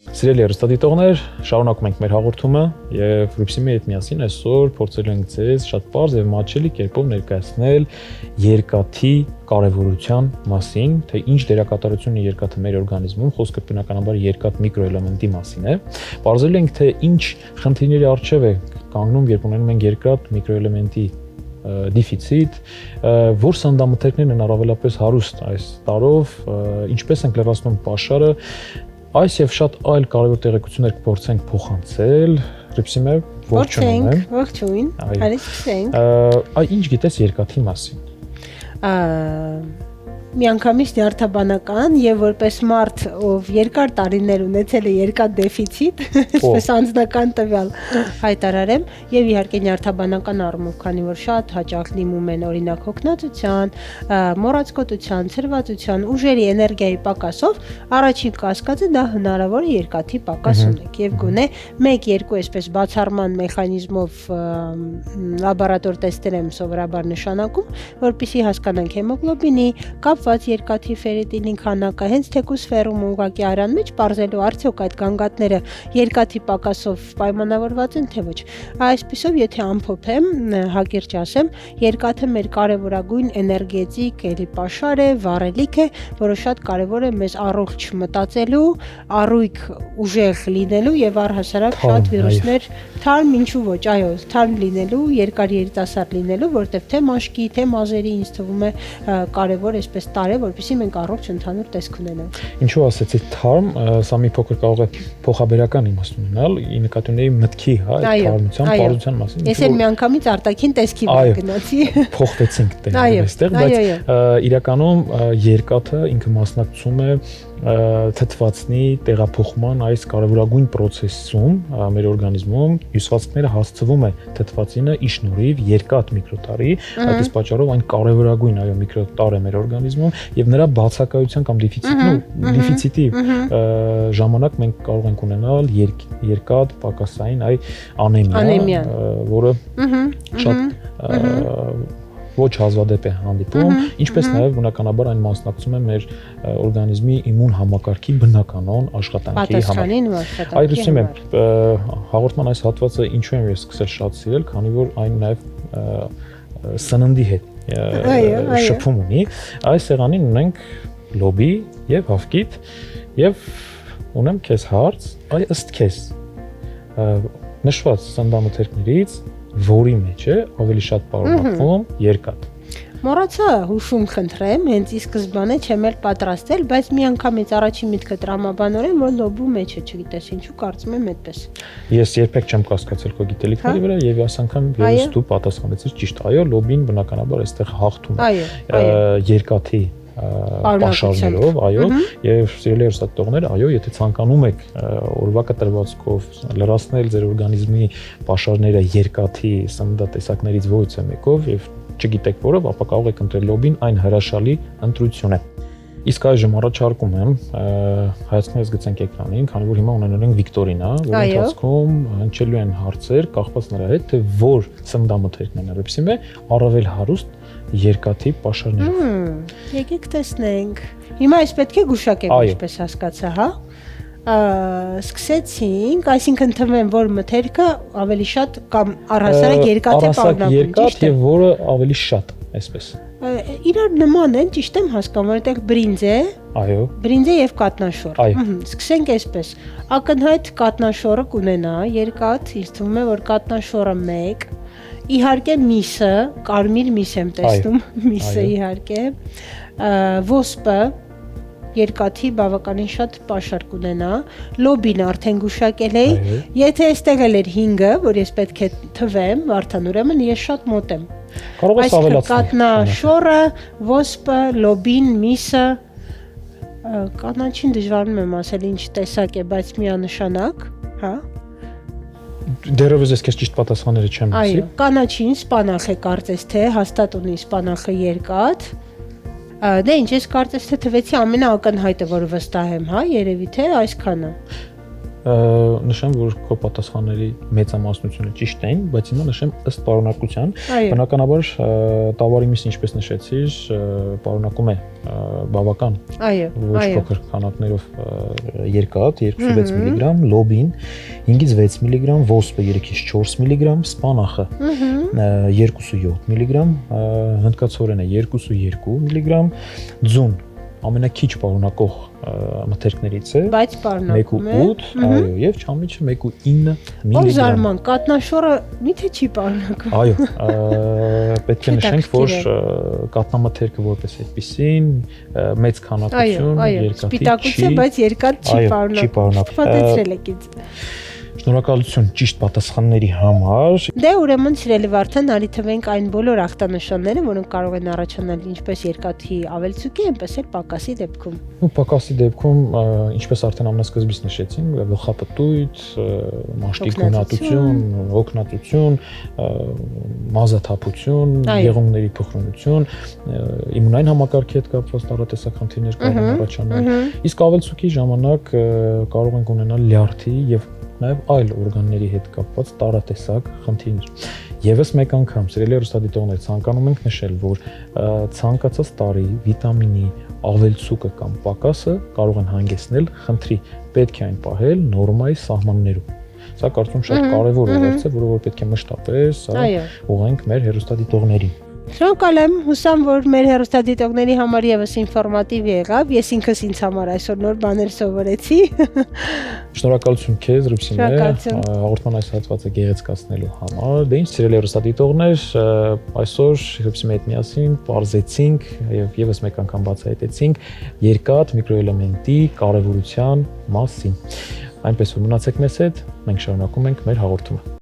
Սիրելի հեռուստադիտողներ, շարունակում ենք մեր հաղորդումը եւ Ռուբսիմի հետ միասին այսօր փորձելու ենք ձեզ շատ պարզ եւ մատչելի կերպով ներկայացնել երկաթի կարեւորության մասին, թե ինչ դերակատարություն ունի երկաթը մեր օրգանիզմում, խոսքը բնականաբար երկաթ միկրոէլեմենտի մասին է։ Պարզելու ենք, թե ինչ խնդիրների առջև է կանգնում, երբ ունենում ենք երկաթ միկրոէլեմենտի դեֆիցիտ, որ սննդամթերքներն են առավելապես հարուստ այս տարով, ինչպես ենք լրացնում պաշարը, այս եւ շատ այլ կարևոր տեղեկություններ կփորձենք փոխանցել։ Ռուբսիմե, ողջունում եմ։ Ողջույն։ Հալի սկսենք։ Ինչ գիտես երկաթի մասին։ Միանգամից նյարդաբանական եւ որպես մարդ, ով երկար տարիներ ունեցել է երկաթ դեֆիցիտ, այսպես անձնական տվյալ հայտարարեմ եւ իհարկե նյարդաբանական առումով, քանի որ շատ հաճախ դիմում են օրինակ հոգնածության, մոռացկոտության, ցրվածության, ուժերի էներգիայի պակասով, առաջին կասկածը դա հնարավոր է երկաթի պակաս ունեք եւ գոնե 1-2 այսպես բացառման մեխանիզմով լաբորատոր տեստեր եմ սովորաբար նշանակում, որպեսզի հասկանանք հեմոգլոբինի կապված երկաթի ֆերրիտինի քանակը, հենց թեկուզ ֆերում ուղղակի արյան մեջ պարզելու արդյոք այդ գանգատները երկաթի պակասով պայմանավորված են թե ոչ։ Այսպիսով, եթե ամփոփեմ, հակիրճ ասեմ, երկաթը մեր կարևորագույն էներգետիկ էլի պաշար է, վառելիք է, որը շատ կարևոր է մեզ առողջ մտածելու, առույգ ուժեղ լինելու եւ առհասարակ շատ վիրուսներ թարմ ինչու ոչ, այո, թարմ լինելու, երկար երիտասարդ լինելու, որտեվ թե մաշկի, թե մազերի ինձ թվում է կարևոր այսպես տարե, որպեսզի մենք առողջ ընդհանուր տեսք ունենանք։ Ինչու ասեցի թարմ, սա մի փոքր կարող է փոխաբերական իմաստ ունենալ, ի նկատի ունեի մտքի, հա, այդ թարմության, պարզության մասին։ Ես էլ միանգամից արտաքին տեսքի վրա գնացի։ Փոխվեցինք այստեղ, բայց իրականում երկաթը ինքը մասնակցում է թթվածնի տեղափոխման այս կարևորագույն process-ում մեր օրգանիզմում հյուսվածքները հասցվում է թթվածինը ի շնորհիվ երկաթ միկրոտարի, այդ իսկ պատճառով այն կարևորագույն այո միկրոտար է մեր օրգանիզմում եւ նրա բացակայության կամ դեֆիցիտի ժամանակ մենք կարող ենք ունենալ երկաթ պակասային անեմիա, որը շատ ոչ հազվադեպ է հանդիպում, ինչպես նաև բնականաբար այն մասնակցում է մեր օրգանիզմի իմուն համակարգի բնականon աշխատանքի համար։ Այ Ռուբսիմե, հաղորդման այս հատվածը ինչու եմ ես սկսել շատ սիրել, քանի որ այն նաև սննդի հետ շփում ունի։ Այս սեղանին ունենք լոբի եւ հավկիթ եւ ունեմ քեզ հարց, ըստ քեզ նշված սննդամթերքներից որի մեջ է ավելի շատ պարունակվում երկաթ։ Մոռացա հուշում խնդրեմ, հենց ի սկզբանե չեմ էլ պատրաստել, բայց միանգամից առաջին միտքը տրամաբանորեն, որ լոբու մեջ է, չգիտես ինչու, կարծում եմ այդպես։ Ես երբեք չեմ կասկածել քո գիտելիքների վրա եւ այս անգամ ես դու պատասխանեցիր ճիշտ։ Այո, լոբին բնականաբար այստեղ հաղթում է երկաթի պաշարներով, այո, եւ սիրելի հեռուստադիտողներ, այո, եթե ցանկանում եք օրվա կտրվածքով լրացնել ձեր օրգանիզմի պաշարները երկաթի սննդատեսակներից որևիցե մեկով եւ չգիտեք որով, ապա կարող եք ընտրել լոբին, այն հրաշալի ընտրություն է։ Իսկ այժմ առաջարկում եմ հայացքներս գցենք էկրանին, քանի որ հիմա ունենալու ենք վիկտորինա, որի ընթացքում հնչելու են հարցեր կախված նրա հետ, թե որ սննդամթերքն է Ռուբսիմե առավել հարուստ երկաթի պաշարներով։ Եկեք տեսնենք։ Հիմա այս պետք է գուշակեմ, ինչպես հասկացա, հա։ Սկսեցինք, այսինքն թվում որ մթերքը ավելի շատ կամ առհասարակ երկաթ է պարունակում, ճիշտ է։ Եւ որը ավելի շատ, այսպես։ Իրար նման են, ճիշտ եմ հասկանում, որտեղ բրինձ է, այո, բրինձ է եւ կատնաշոր։ Սկսենք այսպես։ Ակնհայտ կատնաշորը կունենա երկաթ, ինձ թվում է որ կատնաշորը 1, իհարկե միսը, կարմիր միս եմ տեսնում, միսը իհարկե, ոսպը երկաթի բավականին շատ պաշար կունենա, լոբին արդեն գուշակել էի, եթե այստեղ էլ էր 5-ը, որ ես պետք է թվեմ, Վարդան, ուրեմն ես շատ մոտ եմ։ Կարող ես ավելացնել։ Կատնաշորը, ոսպը, լոբին, միսը, կանաչին դժվարում եմ ասել ինչ տեսակ է, բայց միանշանակ, հա։ Դերևս ես քեզ ճիշտ պատասխանները չեմ ասի։ Այո, կանաչին սպանախ է կարծես թե, հաստատ ունի սպանախը երկաթ։ Դե ինչ, ես կարծես թե թվեցի ամենաակնհայտը, որ վստահ եմ, հա, երևի թե այսքանը։ Նշեմ, որ քո պատասխանների մեծամասնությունը ճիշտ էին, բայց հիմա նշեմ ըստ պարունակության։ Բնականաբար տավարի միսն, ինչպես նշեցիր, պարունակում է բավական ոչ փոքր քանակներով երկաթ, 2.6 մգ, լոբին 5-ից 6 մգ, ոսպը 3-ից 4 մգ, սպանախը 2.7 մգ, հնդկացորենը 2.2 մգ, ձուն ամենաքիչ պարունակող մթերքներից է, բայց պարունակում է 1.8, այո, եւ չամիչը 1.9 մգ։ Ո՞ր զարման, կատնաշորը միթե չի պարունակում։ Այո, պետք է նշենք, որ կատնամթերքը որպես այդպեսին մեծ քանակություն երկաթի սպիտակություն, բայց երկաթ չի պարունակում։ Պատեցրել եք ինձ։ Շնորհակալություն ճիշտ պատասխանների համար։ Դե ուրեմն սիրելի Վարդան, արի թվենք այն բոլոր ախտանշանները, որոնք կարող են առաջանալ ինչպես երկաթի ավելցուկի, այնպես էլ պակասի դեպքում։ Պակասի դեպքում, ինչպես արդեն ամենասկզբից նշեցինք, գլխապտույտ, մաշկի գունատություն, հոգնածություն, մազաթափություն, եղունգների փխրունություն, իմունային համակարգի հետ կապված տարատեսակ խնդիրներ կարող են առաջանալ։ Իսկ ավելցուկի ժամանակ կարող ենք ունենալ լյարդի եւ նաև այլ օրգանների հետ կապված տարատեսակ խնդիրներ։ Եվս մեկ անգամ, սիրելի հեռուստադիտողներ, ցանկանում ենք նշել, որ ցանկացած տարի վիտամինի ավելցուկը կամ պակասը կարող են հանգեցնել խնդրի, պետք է այն պահել նորմայի սահմաններում։ Սա կարծում շատ կարևոր ուղերձ է, որը որ պետք է մշտապես ուղղենք մեր հեռուստադիտողներին։ Շնորհակալ եմ, հուսամ, որ մեր հեռուստադիտողների համար եւս ինֆորմատիվ եղավ։ Ես ինքս ինձ համար այսօր նոր բաներ սովորեցի։ Շնորհակալություն քեզ, Ռուբսինե, հաղորդման այս հատվածը գեղեցկացնելու համար։ Դե ինչ, սիրելի հեռուստադիտողներ, այսօր Ռուբսինի հետ միասին բարձեցինք եւ եւս մեկ անգամ բացահայտեցինք երկաթ միկրոէլեմենտի կարեւորության մասին։ Այնպես որ մնացեք մեզ հետ, մենք շարունակում ենք մեր հաղորդումը։